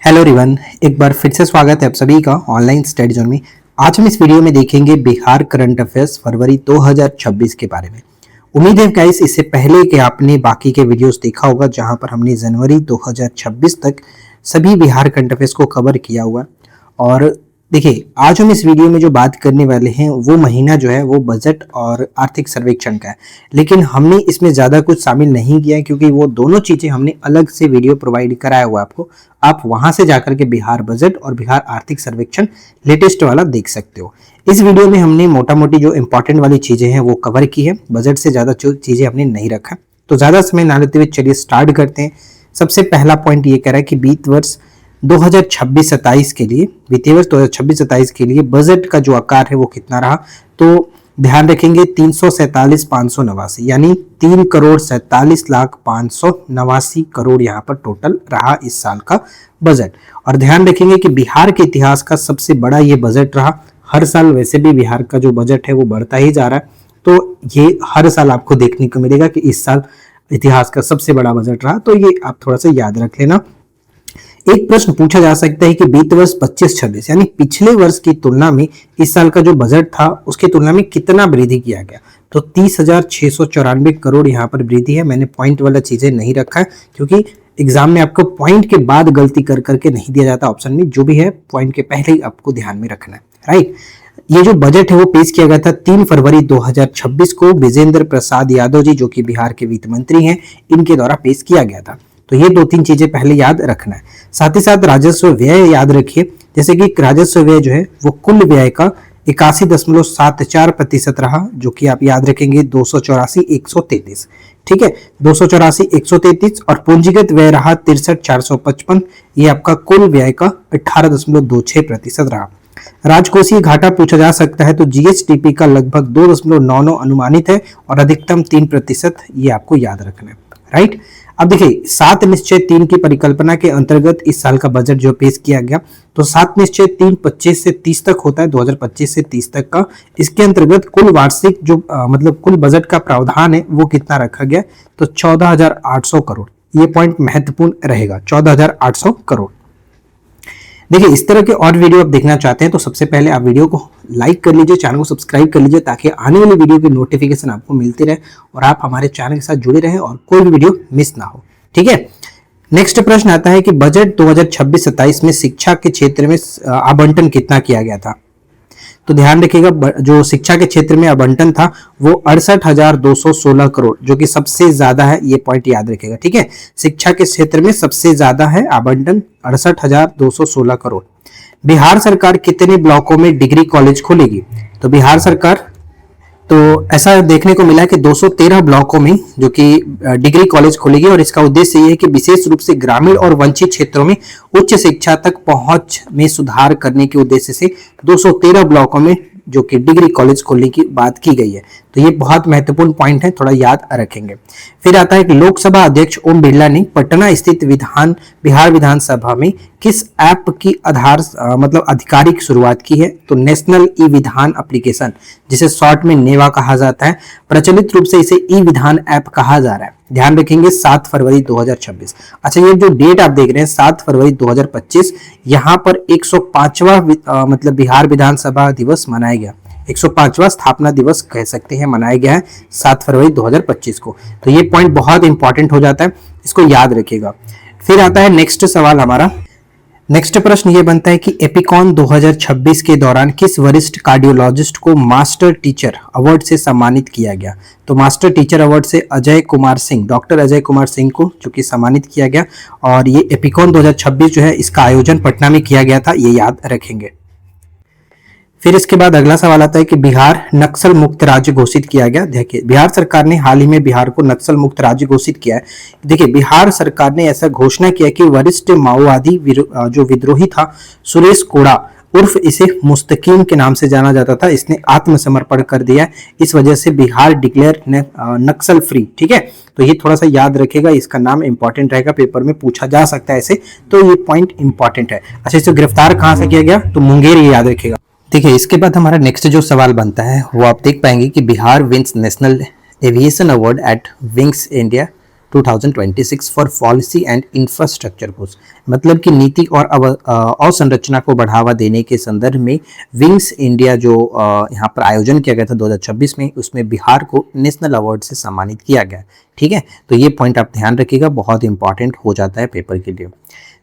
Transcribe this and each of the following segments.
Hello everyone, एक बार फिर से स्वागत है आप सभी का ऑनलाइन स्टडी जोन में। आज हम इस वीडियो में देखेंगे बिहार करंट अफेयर्स फरवरी 2026 के बारे में। उम्मीद है गाइस इससे पहले कि आपने बाकी के वीडियोस देखा होगा जहां पर हमने जनवरी 2026 तक सभी बिहार करंट अफेयर्स को कवर किया हुआ। और देखिए आज हम इस वीडियो में जो बात करने वाले हैं वो महीना जो है वो बजट और आर्थिक सर्वेक्षण का है, लेकिन हमने इसमें ज़्यादा कुछ शामिल नहीं किया है क्योंकि वो दोनों चीज़ें हमने अलग से वीडियो प्रोवाइड कराया हुआ आपको। आप वहां से जाकर के बिहार बजट और बिहार आर्थिक सर्वेक्षण लेटेस्ट वाला देख सकते हो। इस वीडियो में हमने मोटा मोटी जो इंपॉर्टेंट वाली चीज़ें हैं वो कवर की है, बजट से ज़्यादा चीज़ें हमने नहीं रखा। तो ज़्यादा समय ना लेते हुए चलिए स्टार्ट करते हैं। सबसे पहला पॉइंट ये कह रहा है कि बीत वर्ष 2026-27 के लिए, वित्तीय वर्ष 2026-27 के लिए बजट का जो आकार है वो कितना रहा, तो ध्यान रखेंगे 347,589 यानी 3,47,589 करोड़ यहाँ पर टोटल रहा इस साल का बजट। और ध्यान रखेंगे कि बिहार के इतिहास का सबसे बड़ा ये बजट रहा। हर साल वैसे भी बिहार का जो बजट है वो बढ़ता ही जा रहा है, तो ये हर साल आपको देखने को मिलेगा कि इस साल इतिहास का सबसे बड़ा बजट रहा, तो ये आप थोड़ा सा याद रख लेना। एक प्रश्न पूछा जा सकता है कि बीत वर्ष 25-26 यानी पिछले वर्ष की तुलना में इस साल का जो बजट था उसकी तुलना में कितना वृद्धि किया गया, तो 30,694 करोड़ यहाँ पर वृद्धि है। मैंने पॉइंट वाला चीजें नहीं रखा है क्योंकि एग्जाम में आपको पॉइंट के बाद गलती कर करके नहीं दिया जाता ऑप्शन में, जो भी है पॉइंट के पहले ही आपको ध्यान में रखना है, राइट। ये जो बजट है वो पेश किया गया था 3 फरवरी 2026 को विजेंद्र प्रसाद यादव जी, जो कि बिहार के वित्त मंत्री हैं, इनके द्वारा पेश किया गया था। तो ये 2-3 चीजें पहले याद रखना है। साथ ही साथ राजस्व व्यय याद रखिए, जैसे कि राजस्व व्यय जो है वो कुल व्यय का 81.74% रहा, जो कि आप याद रखेंगे 284,133, ठीक है, 284,133। और पूंजीगत व्यय रहा 63,455, ये आपका कुल व्यय का 18.26% रहा। राजकोषीय घाटा पूछा जा सकता है, तो जीएसडीपी का लगभग 2.99 अनुमानित है और अधिकतम 3%, ये आपको याद रखना है, राइट। अब देखिए 7 निश्चय 3 की परिकल्पना के अंतर्गत इस साल का बजट जो पेश किया गया, तो 7 निश्चय 3 25 से 30 तक होता है, 2025 से 30 तक का। इसके अंतर्गत कुल वार्षिक जो मतलब कुल बजट का प्रावधान है वो कितना रखा गया, तो 14,800 करोड़। ये पॉइंट महत्वपूर्ण रहेगा, 14,800 करोड़। देखिए इस तरह के और वीडियो आप देखना चाहते हैं तो सबसे पहले आप वीडियो को लाइक कर लीजिए, चैनल को सब्सक्राइब कर लीजिए ताकि आने वाली वीडियो की नोटिफिकेशन आपको मिलती रहे और आप हमारे चैनल के साथ जुड़े रहें और कोई भी वीडियो मिस ना हो, ठीक है। नेक्स्ट प्रश्न आता है कि बजट 2026-27 में शिक्षा के क्षेत्र में आवंटन कितना किया गया था, तो ध्यान रखिएगा जो शिक्षा के क्षेत्र में आवंटन था वो 68,216 करोड़, जो कि सबसे ज्यादा है, ये पॉइंट याद रखिएगा, ठीक है। शिक्षा के क्षेत्र में सबसे ज्यादा है आवंटन 68,216 करोड़। बिहार सरकार कितने ब्लॉकों में डिग्री कॉलेज खोलेगी, तो बिहार सरकार तो ऐसा देखने को मिला कि 213 ब्लॉकों में जो कि डिग्री कॉलेज खोलेगी और इसका उद्देश्य ये है कि विशेष रूप से ग्रामीण और वंचित क्षेत्रों में उच्च शिक्षा तक पहुंच में सुधार करने के उद्देश्य से 213 ब्लॉकों में जो कि डिग्री कॉलेज खोलने की बात की गई है। तो ये बहुत महत्वपूर्ण पॉइंट है, थोड़ा याद रखेंगे। फिर आता है कि लोकसभा अध्यक्ष ओम बिरला ने पटना स्थित बिहार विधानसभा में किस ऐप की मतलब आधिकारिक शुरुआत की है, तो नेशनल ई विधान एप्लीकेशन, जिसे शॉर्ट में नेवा कहा जाता है, प्रचलित रूप से इसे ई विधान ऐप कहा जा रहा है। ध्यान रखेंगे 7 फरवरी 2026। अच्छा ये जो डेट आप देख रहे हैं 7 फरवरी 2025, यहाँ पर 105वां मतलब बिहार विधानसभा दिवस मनाया गया, 105वां स्थापना दिवस कह सकते हैं, मनाया गया है 7 फरवरी 2025 को। तो ये पॉइंट बहुत इंपॉर्टेंट हो जाता है, इसको याद रखिएगा। फिर आता है नेक्स्ट सवाल हमारा। नेक्स्ट प्रश्न ये बनता है कि एपिकॉन 2026 के दौरान किस वरिष्ठ कार्डियोलॉजिस्ट को मास्टर टीचर अवार्ड से सम्मानित किया गया, तो मास्टर टीचर अवार्ड से अजय कुमार सिंह, डॉक्टर अजय कुमार सिंह को जो कि सम्मानित किया गया। और ये एपिकॉन 2026 जो है इसका आयोजन पटना में किया गया था, ये याद रखेंगे। फिर इसके बाद अगला सवाल आता है कि बिहार नक्सल मुक्त राज्य घोषित किया गया। देखिए बिहार सरकार ने हाल ही में बिहार को नक्सल मुक्त राज्य घोषित किया है। देखिए बिहार सरकार ने ऐसा घोषणा किया कि वरिष्ठ माओवादी जो विद्रोही था सुरेश कोड़ा उर्फ इसे मुस्तकीम के नाम से जाना जाता था, इसने आत्मसमर्पण कर दिया। इस वजह से बिहार डिक्लेयर नक्सल फ्री, ठीक है। तो ये थोड़ा सा याद रखेगा, इसका नाम इंपॉर्टेंट रहेगा, पेपर में पूछा जा सकता है ऐसे, तो ये पॉइंट इंपॉर्टेंट है। अच्छा इसे गिरफ्तार कहाँ से किया गया, तो मुंगेर, ये याद रखेगा। देखिए इसके बाद हमारा नेक्स्ट जो सवाल बनता है वो आप देख पाएंगे कि Bihar wins national aviation award at Wings India 2026 for policy and infrastructure course, मतलब कि नीति और अवसंरचना को बढ़ावा देने के संदर्भ में विंग्स इंडिया जो यहाँ पर आयोजन किया गया था 2026 में, उसमें बिहार को नेशनल अवार्ड से सम्मानित किया गया। ठीक है, तो ये पॉइंट आप ध्यान रखिएगा, बहुत इंपॉर्टेंट हो जाता है पेपर के लिए।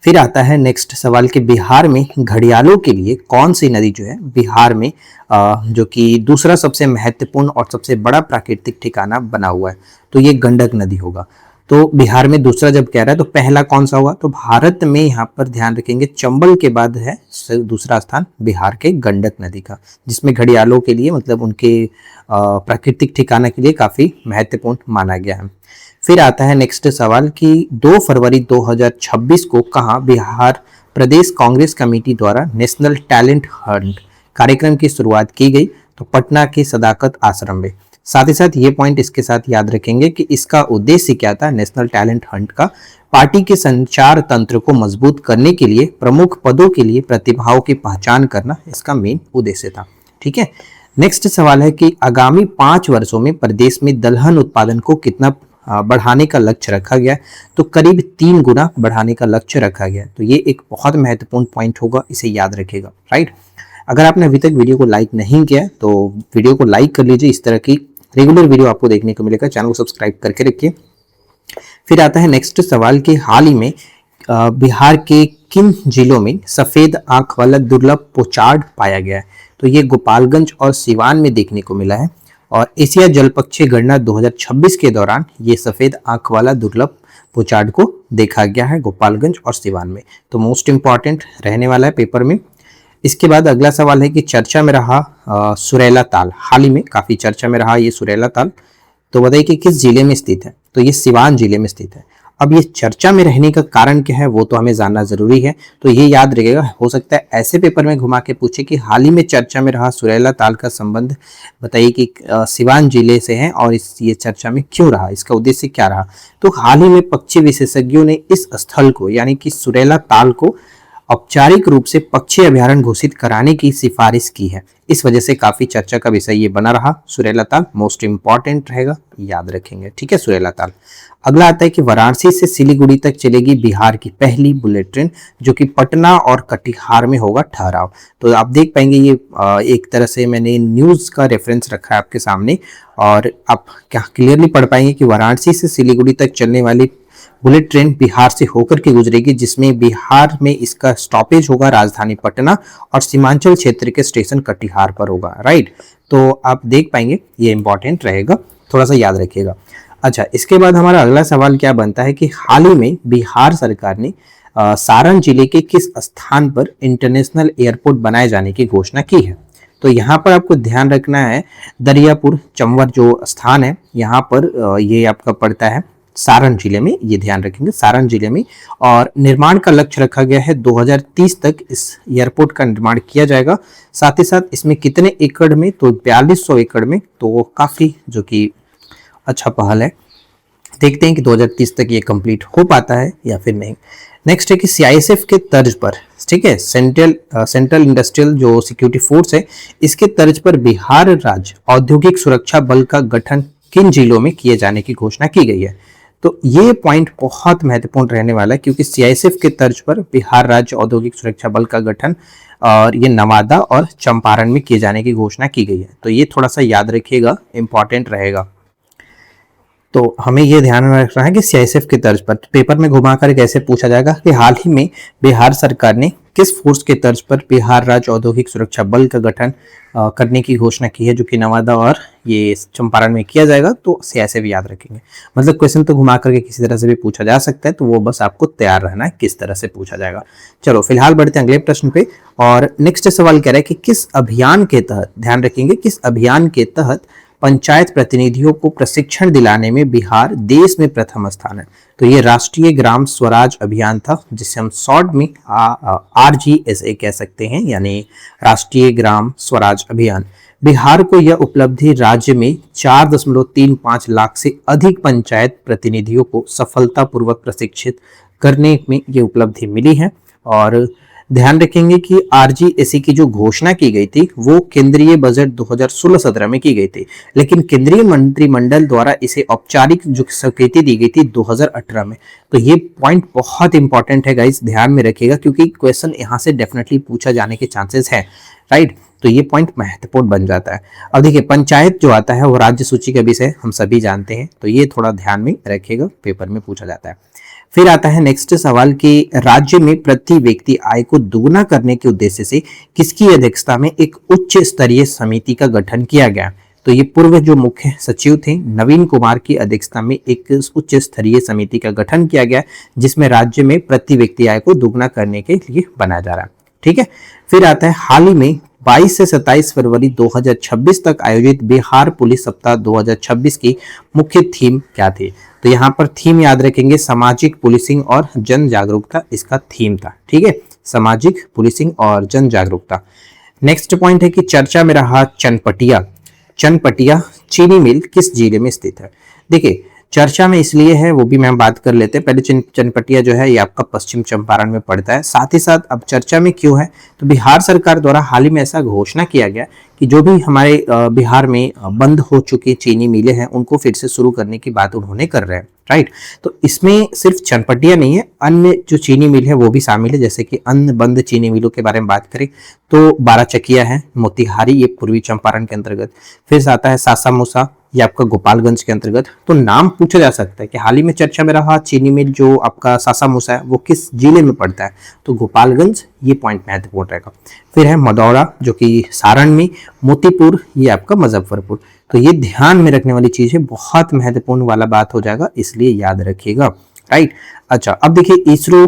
फिर आता है नेक्स्ट सवाल कि बिहार में घड़ियालों के लिए कौन सी नदी जो है बिहार में जो कि दूसरा सबसे महत्वपूर्ण और सबसे बड़ा प्राकृतिक ठिकाना बना हुआ है, तो ये गंडक नदी होगा। तो बिहार में दूसरा जब कह रहा है तो पहला कौन सा होगा, तो भारत में यहाँ पर ध्यान रखेंगे चंबल के बाद है दूसरा स्थान बिहार के गंडक नदी का, जिसमें घड़ियालों के लिए मतलब उनके प्राकृतिक ठिकाना के लिए काफी महत्वपूर्ण माना गया है। फिर आता है नेक्स्ट सवाल कि 2 फरवरी 2026 को कहाँ बिहार प्रदेश कांग्रेस कमेटी द्वारा नेशनल टैलेंट हंट कार्यक्रम की शुरुआत की गई, तो पटना के सदाकत आश्रम में। साथ ही साथ ये पॉइंट इसके साथ याद रखेंगे कि इसका उद्देश्य क्या था, नेशनल टैलेंट हंट का पार्टी के संचार तंत्र को मजबूत करने के लिए प्रमुख पदों के लिए प्रतिभाओं की पहचान करना इसका मेन उद्देश्य था। ठीक है, नेक्स्ट सवाल है कि आगामी 5 वर्षों में प्रदेश में दलहन उत्पादन को कितना बढ़ाने का लक्ष्य रखा गया, तो करीब 3 गुना बढ़ाने का लक्ष्य रखा गया। तो ये एक बहुत महत्वपूर्ण पॉइंट होगा, इसे याद रखिएगा। राइट, अगर आपने अभी तक वीडियो को लाइक नहीं किया तो वीडियो को लाइक कर लीजिए, इस तरह की रेगुलर वीडियो आपको देखने को मिलेगा, चैनल को सब्सक्राइब करके रखिए। फिर आता है नेक्स्ट सवाल कि हाल ही में बिहार के किन जिलों में सफेद आंख वाला दुर्लभ पोचार्ड पाया गया है, तो ये गोपालगंज और सिवान में देखने को मिला है। और एशिया जल पक्षी गणना 2026 के दौरान ये सफेद आंख वाला दुर्लभ पोचार्ड को देखा गया है गोपालगंज और सिवान में, तो मोस्ट इंपॉर्टेंट रहने वाला है पेपर में। इसके बाद अगला सवाल है कि चर्चा में रहा सुरेला ताल, हाल ही में काफी चर्चा में रहा ये सुरेला ताल, तो बताइए कि किस जिले में स्थित है, तो ये सिवान जिले में स्थित है। अब ये चर्चा में रहने का कारण क्या है वो तो हमें जानना जरूरी है, तो ये याद रखिएगा, हो सकता है ऐसे पेपर में घुमा के पूछे कि हाल ही में चर्चा में रहा सुरेला ताल का संबंध बताइए कि सिवान जिले से है और ये चर्चा में क्यों रहा, इसका उद्देश्य क्या रहा। तो हाल ही में पक्षी विशेषज्ञों ने इस स्थल को यानी कि सुरेला ताल को औपचारिक रूप से पक्षी अभ्यारण्य घोषित कराने की सिफारिश की है, इस वजह से काफी चर्चा का विषय ये बना रहा। सुरेला ताल मोस्ट इंपॉर्टेंट रहेगा, याद रखेंगे। ठीक है, सुरेला ताल। अगला आता है कि वाराणसी से सिलीगुड़ी तक चलेगी बिहार की पहली बुलेट ट्रेन, जो कि पटना और कटिहार में होगा ठहराव। तो आप देख पाएंगे ये एक तरह से मैंने न्यूज का रेफरेंस रखा है आपके सामने, और आप क्या क्लियरली पढ़ पाएंगे कि वाराणसी से सिलीगुड़ी तक चलने वाली बुलेट ट्रेन बिहार से होकर के गुजरेगी, जिसमें बिहार में इसका स्टॉपेज होगा राजधानी पटना और सीमांचल क्षेत्र के स्टेशन कटिहार पर होगा। राइट, तो आप देख पाएंगे, ये इंपॉर्टेंट रहेगा, थोड़ा सा याद रखिएगा। अच्छा, इसके बाद हमारा अगला सवाल क्या बनता है कि हाल ही में बिहार सरकार ने सारण जिले के किस स्थान पर इंटरनेशनल एयरपोर्ट बनाए जाने की घोषणा की है, तो यहाँ पर आपको ध्यान रखना है दरियापुर चंवर जो स्थान है यहाँ पर ये आपका पड़ता है सारण जिले में, ये ध्यान रखेंगे सारण जिले में। और निर्माण का लक्ष्य रखा गया है 2030 तक इस एयरपोर्ट का निर्माण किया जाएगा। साथ ही साथ इसमें कितने एकड़ में, तो 4200 एकड़ में, तो काफी जो कि अच्छा पहल है। देखते हैं कि 2030 तक ये कंप्लीट हो पाता है या फिर नहीं। नेक्स्ट है कि सीआईएसएफ के तर्ज पर, ठीक है, सेंट्रल इंडस्ट्रियल जो सिक्योरिटी फोर्स है, इसके तर्ज पर बिहार राज्य औद्योगिक सुरक्षा बल का गठन किन जिलों में किए जाने की घोषणा की गई है। तो ये पॉइंट बहुत महत्वपूर्ण रहने वाला है, क्योंकि सीआईएसएफ के तर्ज पर बिहार राज्य औद्योगिक सुरक्षा बल का गठन और ये नवादा और चंपारण में किए जाने की घोषणा की गई है। तो ये थोड़ा सा याद रखिएगा, इंपॉर्टेंट रहेगा। तो हमें ये ध्यान में रखना है कि सीआईएसएफ के तर्ज पर पेपर में घुमाकर कैसे पूछा जाएगा कि हाल ही में बिहार सरकार ने किस फोर्स के तर्ज पर बिहार राज्य औद्योगिक सुरक्षा बल का गठन करने की घोषणा की है, जो कि नवादा और ये चंपारण में किया जाएगा। तो सीआईएसएफ याद रखेंगे, मतलब क्वेश्चन तो घुमा करके किसी तरह से भी पूछा जा सकता है, तो वो बस आपको तैयार रहना है किस तरह से पूछा जाएगा। चलो फिलहाल बढ़ते हैं अगले प्रश्न पे, और नेक्स्ट सवाल कह रहा है कि किस अभियान के तहत, ध्यान रखेंगे, किस अभियान के तहत पंचायत प्रतिनिधियों को प्रशिक्षण दिलाने में बिहार देश में प्रथम स्थान है। तो ये राष्ट्रीय ग्राम स्वराज अभियान था, जिसे हम शॉर्ट में RGSA कह सकते हैं, यानी राष्ट्रीय ग्राम स्वराज अभियान। बिहार को यह उपलब्धि राज्य में 4.35 लाख से अधिक पंचायत प्रतिनिधियों को सफलतापूर्वक प्रशिक्षित करने में ये उपलब्धि मिली है। और ध्यान रखेंगे कि आरजीएसई की जो घोषणा की गई थी वो केंद्रीय बजट 2016-17 में की गई थी, लेकिन केंद्रीय मंत्रिमंडल द्वारा इसे औपचारिक जो स्वीकृति दी गई थी 2018 में। तो ये पॉइंट बहुत इंपॉर्टेंट है गाइस, ध्यान में रखिएगा क्योंकि क्वेश्चन यहाँ से डेफिनेटली पूछा जाने के चांसेस है, राइट। तो ये पॉइंट महत्वपूर्ण बन जाता है। अब देखिए पंचायत जो आता है वो राज्य सूची का विषय हम सभी जानते हैं, तो ये थोड़ा ध्यान में रखिएगा, पेपर में पूछा जाता है। फिर आता है नेक्स्ट सवाल कि राज्य में प्रति व्यक्ति आय को दुगुना करने के उद्देश्य से किसकी अध्यक्षता में एक उच्च स्तरीय समिति का गठन किया गया। तो ये पूर्व जो मुख्य सचिव थे नवीन कुमार की अध्यक्षता में एक उच्च स्तरीय समिति का गठन किया गया, जिसमें राज्य में प्रति व्यक्ति आय को दुगुना करने के लिए बनाया जा रहा है, ठीक है। फिर आता है हाल ही में 22 से 27 फरवरी 2026 तक आयोजित बिहार पुलिस सप्ताह 2026 की मुख्य थीम क्या थी। तो यहाँ पर थीम याद रखेंगे सामाजिक पुलिसिंग और जन जागरूकता, इसका थीम था, ठीक है, सामाजिक पुलिसिंग और जन जागरूकता। नेक्स्ट पॉइंट है कि चर्चा में रहा चनपटिया। चनपटिया चीनी मिल किस जिले में स्थित है। देखिए चर्चा में इसलिए है, वो भी मैं बात कर लेते हैं। पहले चनपटिया जो है ये आपका पश्चिम चंपारण में पड़ता है। साथ ही साथ अब चर्चा में क्यों है, तो बिहार सरकार द्वारा हाल ही में ऐसा घोषणा किया गया कि जो भी हमारे बिहार में बंद हो चुकी चीनी मिलें हैं उनको फिर से शुरू करने की बात उन्होंने कर रहे हैं, राइट। तो इसमें सिर्फ चनपटिया नहीं है, अन्य जो चीनी मिल है वो भी शामिल है। जैसे कि अन्य बंद चीनी मिलों के बारे में बात करें तो बाराचकिया है, मोतिहारी ये पूर्वी चंपारण के अंतर्गत, फिर आता है सासामूसा ये आपका गोपालगंज के अंतर्गत। तो नाम पूछा जा सकता है कि हाल ही में चर्चा में रहा चीनी मिल जो आपका सासामूसा है वो किस जिले में पड़ता है, तो गोपालगंज, ये पॉइंट महत्वपूर्ण रहेगा। फिर है मदौरा जो कि सारण में, मोतीपुर ये आपका मुजफ्फरपुर। तो ये ध्यान में रखने वाली चीज है, बहुत महत्वपूर्ण वाला बात हो जाएगा, इसलिए याद रखिएगा, राइट। अच्छा अब देखिए ISRO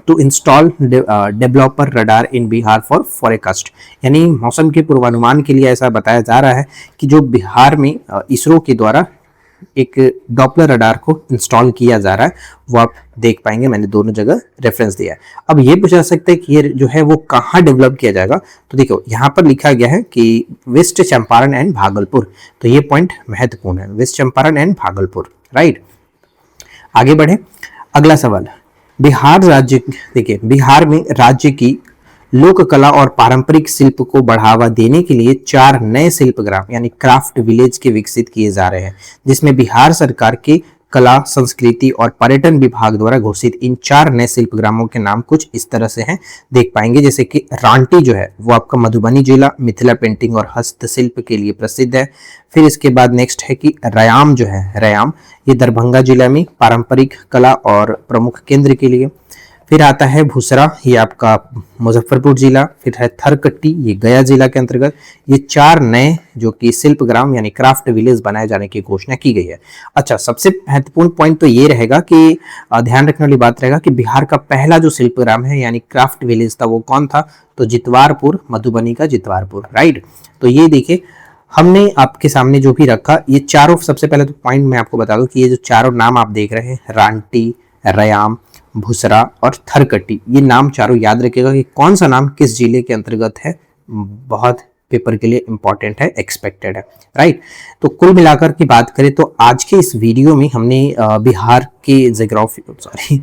to install developer radar in Bihar for forecast, यानी मौसम के पूर्वानुमान के लिए ऐसा बताया जा रहा है कि जो बिहार में इसरो के द्वारा एक डॉपलर रडार को इंस्टॉल किया जा रहा है, वो आप देख पाएंगे, मैंने दोनों जगह रेफरेंस दिया है। अब ये पूछा सकता है कि ये जो है वो कहाँ डेवलप किया जाएगा, तो देखो यहाँ पर लिखा गया है कि वेस्ट चंपारण एंड भागलपुर। तो ये पॉइंट महत्वपूर्ण है, West Champaran and Bhagalpur, right. आगे बढ़े, अगला सवाल, बिहार राज्य, देखिए बिहार में राज्य की लोक कला और पारंपरिक शिल्प को बढ़ावा देने के लिए 4 नए शिल्प ग्राम यानी क्राफ्ट विलेज के विकसित किए जा रहे हैं, जिसमें बिहार सरकार के कला, संस्कृति और पर्यटन विभाग द्वारा घोषित इन 4 नए शिल्प ग्रामों के नाम कुछ इस तरह से हैं, देख पाएंगे। जैसे कि रांटी जो है वो आपका मधुबनी जिला मिथिला पेंटिंग और हस्तशिल्प के लिए प्रसिद्ध है। फिर इसके बाद नेक्स्ट है कि रयाम जो है, रयाम ये दरभंगा जिला में पारंपरिक कला और प्रमुख केंद्र के लिए। फिर आता है भूसरा, ये आपका मुजफ्फरपुर जिला। फिर है थरकट्टी, ये गया जिला के अंतर्गत। ये 4 नए जो कि शिल्प ग्राम यानी क्राफ्ट विलेज बनाए जाने की घोषणा की गई है। अच्छा सबसे महत्वपूर्ण पॉइंट तो ये रहेगा कि ध्यान रखने वाली बात रहेगा कि बिहार का पहला जो शिल्प ग्राम है यानी क्राफ्ट विलेज था वो कौन था, तो जितवारपुर, मधुबनी का जितवारपुर, राइट। तो ये देखिए हमने आपके सामने जो भी रखा, ये चारों, सबसे पहले तो पॉइंट मैं आपको बता दूं कि ये जो चारों नाम आप देख रहे हैं, रांटी, रयाम, भूसरा और थरकट्टी, ये नाम चारों याद रखिएगा कि कौन सा नाम किस जिले के अंतर्गत है, बहुत पेपर के लिए इंपॉर्टेंट है, एक्सपेक्टेड है, राइट। तो कुल मिलाकर की बात करें तो आज के इस वीडियो में हमने बिहार के ज्योग्राफी,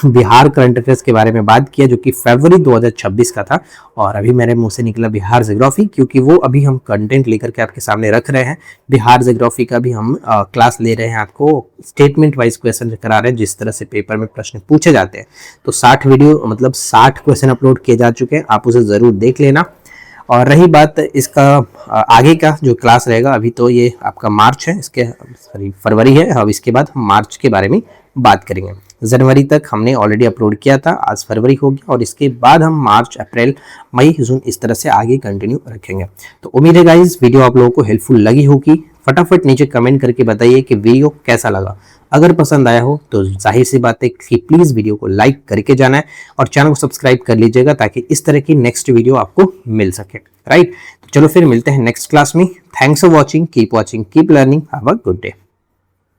बिहार करंट अफेयर्स के बारे में बात किया जो कि फरवरी 2026 का था। और अभी मेरे मुंह से निकला बिहार ज्योग्राफी, क्योंकि वो अभी हम कंटेंट लेकर के आपके सामने रख रहे हैं। बिहार ज्योग्राफी का भी हम क्लास ले रहे हैं, आपको स्टेटमेंट वाइज क्वेश्चन करा रहे हैं जिस तरह से पेपर में प्रश्न पूछे जाते हैं। तो 60 वीडियो मतलब 60 क्वेश्चन अपलोड किए जा चुके हैं, आप उसे जरूर देख लेना। और रही बात इसका आगे का जो क्लास रहेगा, अभी तो ये आपका मार्च है, इसके सॉरी फरवरी है, अब इसके बाद हम मार्च के बारे में बात करेंगे। जनवरी तक हमने ऑलरेडी अपलोड किया था, आज फरवरी हो गया, और इसके बाद हम मार्च, अप्रैल, मई, जून इस तरह से आगे कंटिन्यू रखेंगे। तो उम्मीद है गाइस वीडियो आप लोगों को हेल्पफुल लगी होगी। फटाफट नीचे कमेंट करके बताइए कि वीडियो कैसा लगा। अगर पसंद आया हो तो जाहिर सी बात है कि प्लीज वीडियो को लाइक करके जाना है और चैनल को सब्सक्राइब कर लीजिएगा ताकि इस तरह की नेक्स्ट वीडियो आपको मिल सके, राइट। तो चलो फिर मिलते हैं नेक्स्ट क्लास में। Thanks for watching, keep learning, have a good day.